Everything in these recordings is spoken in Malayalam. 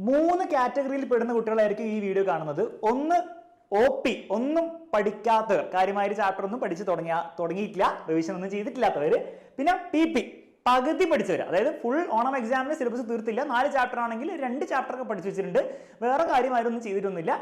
3 കാറ്റഗറിയിൽ പെടുന്ന കുട്ടികളായിരിക്കും ഈ വീഡിയോ കാണുന്നത്. ഒന്ന് OP, ഒന്നും പഠിക്കാത്തവർ, കാര്യമായ ചാപ്റ്റർ ഒന്നും പഠിച്ചു തുടങ്ങിയിട്ടില്ല, റിവിഷൻ ഒന്നും ചെയ്തിട്ടില്ലാത്തവർ. പിന്നെ PP, പകുതി പഠിച്ചവർ, അതായത് ഫുൾ ഓണം എക്സാമിന് സിലബസ് തീർത്തില്ല, 4 ചാപ്റ്റർ ആണെങ്കിൽ 2 ചാപ്റ്റർ ഒക്കെ പഠിച്ചു വെച്ചിട്ടുണ്ട്, വേറെ കാര്യമായൊന്നും ചെയ്തിട്ടൊന്നുമില്ല.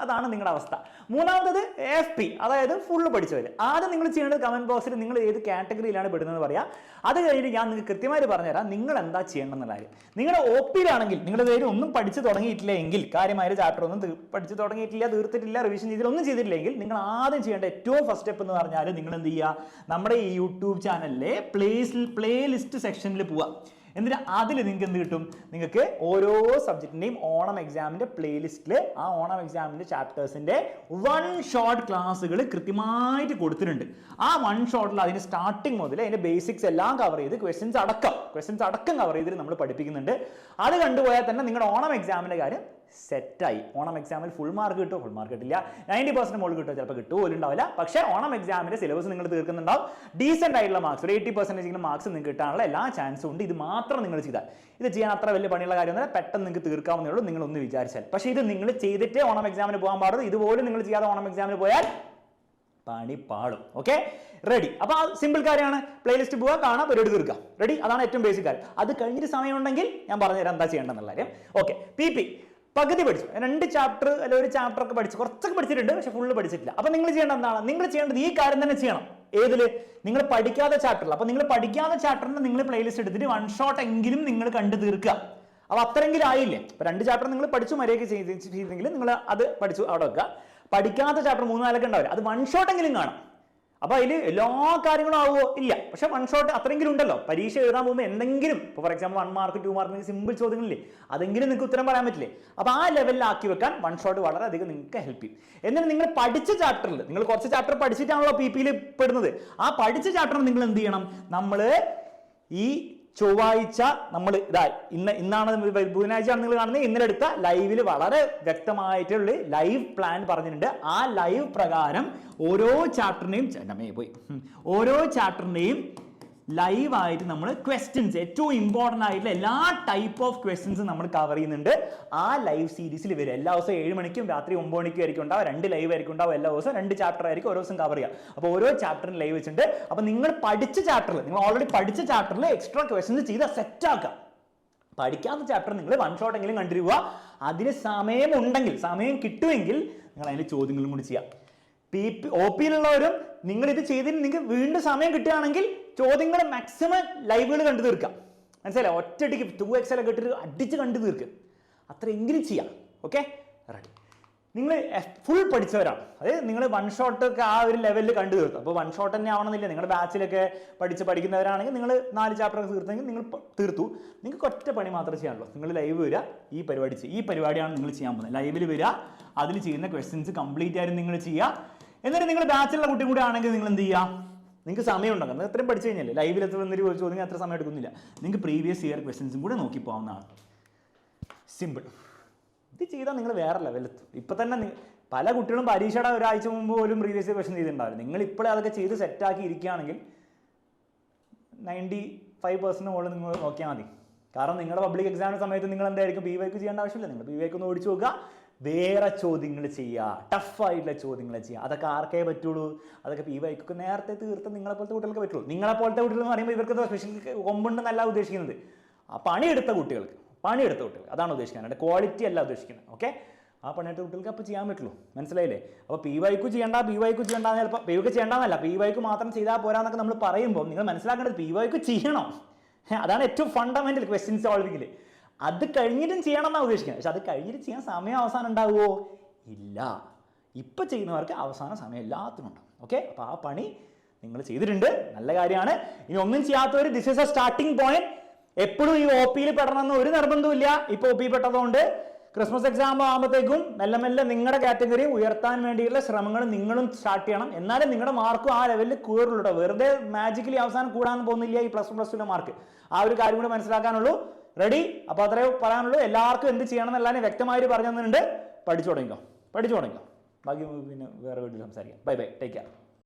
അതാണ് നിങ്ങളുടെ അവസ്ഥ. മൂന്നാമത്തത് FP, അതായത് ഫുള്ള് പഠിച്ചവർ. ആദ്യം നിങ്ങൾ ചെയ്യേണ്ടത് കമന്റ് ബോക്സിൽ നിങ്ങൾ ഏത് കാറ്റഗറിയിലാണ് പെടുന്നത് പറയാം. അത് കഴിഞ്ഞിട്ട് ഞാൻ നിങ്ങൾക്ക് കൃത്യമായിട്ട് പറഞ്ഞുതരാം നിങ്ങൾ എന്താ ചെയ്യേണ്ടതെന്നുള്ള കാര്യം. നിങ്ങളുടെ OP-യിലാണെങ്കിൽ നിങ്ങളുടെ പേര് ഒന്നും പഠിച്ചു തുടങ്ങിയിട്ടില്ല എങ്കിൽ, കാര്യമായ ചാപ്റ്റർ ഒന്നും പഠിച്ചു തുടങ്ങിയിട്ടില്ല, തീർത്തിട്ടില്ല, റിവിഷൻ ചെയ്തില്ല, ഒന്നും ചെയ്തിട്ടില്ലെങ്കിൽ നിങ്ങൾ ആദ്യം ചെയ്യേണ്ട ഏറ്റവും ഫസ്റ്റ് സ്റ്റെപ്പ് എന്ന് പറഞ്ഞാൽ നിങ്ങൾ എന്ത് ചെയ്യുക, നമ്മുടെ ഈ യൂട്യൂബ് ചാനലിലെ പ്ലേലിസ്റ്റ് സെക്ഷനിൽ പോവുക. എന്നിട്ട് അതിൽ നിങ്ങൾക്ക് എന്ത് കിട്ടും, നിങ്ങൾക്ക് ഓരോ സബ്ജക്റ്റിന്റെയും ഓണം എക്സാമിന്റെ പ്ലേലിസ്റ്റിൽ ആ ഓണം എക്സാമിന്റെ ചാപ്റ്റേഴ്സിന്റെ 1 ഷോട്ട് ക്ലാസ്സുകൾ കൃത്യമായിട്ട് കൊടുത്തിട്ടുണ്ട്. ആ 1 ഷോട്ടിൽ അതിന് സ്റ്റാർട്ടിങ് മുതൽ അതിന്റെ ബേസിക്സ് എല്ലാം കവർ ചെയ്ത് ക്വസ്റ്റ്യൻസ് അടക്കം കവർ ചെയ്തിട്ട് നമ്മൾ പഠിപ്പിക്കുന്നുണ്ട്. അത് കണ്ടുപോയാൽ തന്നെ നിങ്ങളുടെ ഓണം എക്സാമിന്റെ കാര്യം സെറ്റായി. ഓണം എക്സാമിൽ ഫുൾ മാർക്ക് കിട്ടുമോ? ഫുൾ മാർക്ക് കിട്ടില്ല, 90% മുകളിൽ കിട്ടുമോ? ചിലപ്പോൾ കിട്ടുമോ പോലും ഉണ്ടാവില്ല. പക്ഷേ ഓണം എക്സാമിന്റെ സിലബസ് നിങ്ങൾ തീർക്കുന്നുണ്ടാവും. ഡീസെന്റ് ആയിട്ടുള്ള മാർക്സ്, ഒരു 80% മാർക്സ് നിങ്ങൾക്ക് കിട്ടാനുള്ള എല്ലാ ചാൻസും ഉണ്ട്. ഇത് മാത്രം നിങ്ങൾ ചെയ്താൽ, ഇത് ചെയ്യാൻ അത്ര വലിയ പണിയുള്ള കാര്യമൊന്നുമില്ല, പെട്ടെന്ന് നിങ്ങൾക്ക് തീർക്കാവുന്നേ ഉള്ളൂ, നിങ്ങളൊന്ന് വിചാരിച്ചാൽ. പക്ഷേ ഇത് നിങ്ങൾ ചെയ്തിട്ടേ ഓണം എക്സാമിന് പോകാൻ പാടുള്ളൂ. ഇതുപോലും നിങ്ങൾ ചെയ്യാതെ ഓണം എക്സാമിന് പോയാൽ പണി പാടും. Okay, ready? അപ്പൊ സിമ്പിൾ കാര്യമാണ്, പ്ലേലിസ്റ്റ് പോവുക, കാണാം, പരിപാടി തീർക്കാം. റെഡി? അതാണ് ഏറ്റവും ബേസിക് കാര്യം. അത് കഴിഞ്ഞിട്ട് സമയമുണ്ടെങ്കിൽ ഞാൻ പറഞ്ഞുതരാം എന്താ ചെയ്യേണ്ടെന്നുള്ള കാര്യം. ഓക്കെ, PP പകുതി പഠിച്ചു, 2 ചാപ്റ്റർ അല്ലെങ്കിൽ 1 ചാപ്റ്റർ ഒക്കെ പഠിച്ചു, കുറച്ചൊക്കെ പഠിച്ചിട്ടുണ്ട്, പക്ഷെ ഫുള്ള് പഠിച്ചിട്ടില്ല. അപ്പൊ നിങ്ങൾ ചെയ്യേണ്ടത് എന്താണ്? നിങ്ങൾ ചെയ്യേണ്ടത് ഈ കാര്യം തന്നെ ചെയ്യണം. ഏതില്? നിങ്ങൾ പഠിക്കാത്ത ചാപ്റ്ററിൽ. അപ്പൊ നിങ്ങൾ പഠിക്കാത്ത ചാപ്റ്ററിന് നിങ്ങൾ പ്ലേലിസ്റ്റ് എടുത്തിട്ട് 1 ഷോട്ട് എങ്കിലും നിങ്ങൾ കണ്ടു തീർക്കുക. അപ്പൊ അത്രയെങ്കിലും ആയില്ലേ? ഇപ്പൊ 2 ചാപ്റ്റർ നിങ്ങൾ പഠിച്ചു മര്യാദയ്ക്ക് ചെയ്തെങ്കിൽ നിങ്ങൾ അത് പഠിച്ചു അവിടെ വെക്കുക. പഠിക്കാത്ത ചാപ്റ്റർ 3-4 ഉണ്ടാവില്ല, അത് 1 ഷോട്ട് എങ്കിലും കാണാം. അപ്പൊ അതിൽ എല്ലാ കാര്യങ്ങളും ആവുമോ? ഇല്ല, പക്ഷെ 1 ഷോട്ട് അത്രയെങ്കിലും ഉണ്ടല്ലോ. പരീക്ഷ എഴുതാൻ പോകുമ്പോൾ എന്തെങ്കിലും, ഇപ്പോൾ for example 1 mark 2 mark simple ചോദ്യങ്ങളില്ലേ, അതെങ്കിലും നിങ്ങൾക്ക് ഉത്തരം പറയാൻ പറ്റില്ലേ? അപ്പൊ ആ ലെവലിലാക്കി വെക്കാൻ 1 ഷോട്ട് വളരെയധികം നിങ്ങൾക്ക് ഹെൽപ്പ് ചെയ്യും. എന്നിട്ട് നിങ്ങൾ പഠിച്ച ചാപ്റ്ററിൽ, നിങ്ങൾ കുറച്ച് ചാപ്റ്റർ പഠിച്ചിട്ടാണല്ലോ PP-യിൽ പെടുന്നത്, ആ പഠിച്ച ചാപ്റ്ററിൽ നിങ്ങൾ എന്ത് ചെയ്യണം? നമ്മൾ ഈ ചൊവ്വാഴ്ച നമ്മൾ ഇന്നാണ് ബുധനാഴ്ചയാണ് നിങ്ങൾ കാണുന്നത്, ഇന്നലെ എടുത്ത ലൈവിൽ വളരെ വ്യക്തമായിട്ടുള്ള ലൈവ് പ്ലാൻ പറഞ്ഞിട്ടുണ്ട്. ആ ലൈവ് പ്രകാരം ഓരോ ചാപ്റ്ററിന്റെയും ലൈവായിട്ട് നമ്മൾ ക്വസ്റ്റ്യൻസ്, ഏറ്റവും ഇമ്പോർട്ടൻ്റ് ആയിട്ടുള്ള എല്ലാ ടൈപ്പ് ഓഫ് ക്വസ്റ്റ്യൻസും നമ്മൾ കവർ ചെയ്യുന്നുണ്ട്. ആ ലൈവ് സീരീസിൽ വരും. എല്ലാ ദിവസവും 7 മണിക്കും രാത്രി 9 മണിക്കും ആയിരിക്കും ഉണ്ടാവുക. 2 ലൈവ് ആയിരിക്കും ഉണ്ടാവും. എല്ലാ ദിവസവും 2 ചാപ്റ്റർ ആയിരിക്കും ഓരോ ദിവസം കവർ ചെയ്യുക. അപ്പോൾ ഓരോ ചാപ്റ്ററിന് ലൈവ് വെച്ചിട്ടുണ്ട്. അപ്പോൾ നിങ്ങൾ പഠിച്ച ചാപ്റ്ററിൽ, നിങ്ങൾ ഓൾറെഡി പഠിച്ച ചാപ്റ്ററിൽ എക്സ്ട്രാ ക്വസ്റ്റ്യൻസ് ചെയ്ത് സെറ്റ് ആക്കുക. പഠിക്കാത്ത ചാപ്റ്റർ നിങ്ങൾ 1 ഷോട്ട് എങ്കിലും കണ്ടിരിക്കുക. അതിന് സമയമുണ്ടെങ്കിൽ, സമയം കിട്ടുമെങ്കിൽ നിങ്ങൾ അതിൻ്റെ ചോദ്യങ്ങളും കൂടി ചെയ്യാം. OP-യിലുള്ളവരും നിങ്ങൾ ഇത് ചെയ്തിട്ട് നിങ്ങൾക്ക് വീണ്ടും സമയം കിട്ടുകയാണെങ്കിൽ ചോദ്യങ്ങൾ മാക്സിമം ലൈവുകൾ കണ്ടു തീർക്കാം. മനസ്സിലായി? ഒറ്റയടിക്ക് 2x ഒക്കെ ഇട്ടിട്ട് അടിച്ച് കണ്ടു തീർക്കുക. അത്രയെങ്കിലും ചെയ്യാം. Okay, ready? നിങ്ങൾ ഫുൾ പഠിച്ചവരാണ്, അതായത് നിങ്ങൾ 1 ഷോട്ട് ഒക്കെ ആ ഒരു ലെവലിൽ കണ്ടു തീർക്കും. അപ്പോൾ 1 ഷോട്ട് തന്നെ ആവണമെന്നില്ല. നിങ്ങളുടെ ബാച്ചിലൊക്കെ പഠിക്കുന്നവരാണെങ്കിൽ നിങ്ങൾ 4 ചാപ്റ്റർ ഒക്കെ തീർത്തെങ്കിൽ നിങ്ങൾ തീർത്തു. നിങ്ങൾക്ക് ഒറ്റ പണി മാത്രമേ ചെയ്യാനുള്ളൂ. നിങ്ങൾ ലൈവ് വരിക, ഈ പരിപാടിയാണ് നിങ്ങൾ ചെയ്യാൻ പോകുന്നത്. ലൈവിൽ വരിക, അതിൽ ചെയ്യുന്ന ക്വസ്റ്റ്യൻസ് കംപ്ലീറ്റ് ആയിട്ട് നിങ്ങൾ ചെയ്യുക. എന്നിട്ട് നിങ്ങൾ ബാച്ചിലുള്ള കുട്ടി കൂടെ ആണെങ്കിൽ നിങ്ങൾ എന്ത് ചെയ്യുക? നിങ്ങൾക്ക് സമയം ഉണ്ടാകും, എത്രയും പഠിച്ചു കഴിഞ്ഞാൽ ലൈവിൽ എത്ര വന്നൊരു ചോദ്യം അത്ര സമയം എടുക്കുന്നില്ല. നിങ്ങൾക്ക് പ്രീവിയസ് ഇയർ ക്വസ്റ്റ്യൻസും കൂടെ നോക്കി പോകാവുന്നതാണ്. സിമ്പിൾ. ഇത് ചെയ്താൽ നിങ്ങൾ വേറെ ലെവലെത്തും. ഇപ്പം തന്നെ പല കുട്ടികളും പരീക്ഷയുടെ ഒരാഴ്ച മുമ്പ് പോലും പ്രീവിയസ് ഇയർ ക്വസ്റ്റ്യൻ ചെയ്തിട്ടുണ്ടാവില്ല. നിങ്ങൾ ഇപ്പോഴേ അതൊക്കെ ചെയ്ത് സെറ്റാക്കി ഇരിക്കുകയാണെങ്കിൽ 95% മുകളിൽ നിങ്ങൾ നോക്കിയാൽ മതി. കാരണം നിങ്ങളുടെ പബ്ലിക് എക്സാമിന് സമയത്ത് നിങ്ങൾ എന്തായിരിക്കും PYQ ചെയ്യേണ്ട ആവശ്യമില്ല. നിങ്ങൾ PYQ ഒന്ന് ഓടിച്ചു നോക്കുക, വേറെ ചോദ്യങ്ങൾ ചെയ്യുക, ടഫായിട്ടുള്ള ചോദ്യങ്ങൾ ചെയ്യുക. അതൊക്കെ ആർക്കേ പറ്റുള്ളൂ? അതൊക്കെ PYQ നേരത്തെ തീർത്ത് നിങ്ങളെപ്പോലത്തെ കുട്ടികൾക്ക് പറ്റുള്ളൂ. നിങ്ങളെപ്പോലത്തെ കുട്ടികൾ എന്ന് പറയുമ്പോൾ ഇവർക്ക് സ്പെഷ്യൽ കൊമ്പുണ്ടെന്നല്ല ഉദ്ദേശിക്കുന്നത്, ആ പണിയെടുത്ത കുട്ടികൾക്ക് അതാണ് ഉദ്ദേശിക്കുന്നത്, അതിൻ്റെ ക്വാളിറ്റി അല്ല ഉദ്ദേശിക്കുന്നത്. ഓക്കെ, ആ പണിയെടുത്ത കുട്ടികൾക്ക് അപ്പോൾ ചെയ്യാൻ പറ്റുള്ളൂ. മനസ്സിലായില്ലേ? അപ്പോൾ PYQ ചെയ്യേണ്ടെന്നല്ല, PYQ ചെയ്യേണ്ടെന്നല്ല, PYQ മാത്രം ചെയ്താൽ പോരാന്നൊക്കെ നമ്മൾ പറയുമ്പോൾ നിങ്ങൾ മനസ്സിലാക്കേണ്ടത് PYQ ചെയ്യണം. അതാണ് ഏറ്റവും ഫണ്ടമെന്റൽ ക്വസ്റ്റ്യൻ സോൾവിങ്ങിൽ. അത് കഴിഞ്ഞിട്ടും ചെയ്യണം എന്നാണ് ഉദ്ദേശിക്കുന്നത്. പക്ഷെ അത് കഴിഞ്ഞിട്ട് ചെയ്യാൻ സമയം അവസാനം ഉണ്ടാവുമോ? ഇല്ല. ഇപ്പം ചെയ്യുന്നവർക്ക് അവസാന സമയം എല്ലാത്തിനും ഉണ്ടാവും. ഓക്കെ, അപ്പോൾ ആ പണി നിങ്ങൾ ചെയ്തിട്ടുണ്ട്, നല്ല കാര്യമാണ്. ഇനി ഒന്നും ചെയ്യാത്തവർ this is A starting point. എപ്പോഴും ഈ OP-യിൽ പെടണമെന്ന് ഒരു നിർബന്ധമില്ല. ഇപ്പോൾ OP പെട്ടതുകൊണ്ട് ക്രിസ്മസ് എക്സാം ആകുമ്പോഴത്തേക്കും മെല്ലെ മെല്ലെ നിങ്ങളുടെ കാറ്റഗറി ഉയർത്താൻ വേണ്ടിയുള്ള ശ്രമങ്ങൾ നിങ്ങളും സ്റ്റാർട്ട് ചെയ്യണം. എന്നാലും നിങ്ങളുടെ മാർക്കും ആ ലെവലിൽ കയറുള്ളൂ. വെറുതെ മാജിക്കലി അവസാനം കൂടാൻ പോകുന്നില്ല ഈ +1+2 മാർക്ക്. ആ ഒരു കാര്യം കൂടെ മനസ്സിലാക്കാനുള്ളൂ. റെഡി? അപ്പോൾ അത്രേ പറയാനുള്ളൂ. എല്ലാവർക്കും എന്ത് ചെയ്യണം എന്നെല്ലാം വ്യക്തമായിട്ട് പറഞ്ഞു തന്നിട്ടുണ്ട്. പഠിച്ചു തുടങ്ങിക്കോ. ബാക്കി പിന്നെ വേറെ വീട്ടിൽ സംസാരിക്കാം. Bye, take care.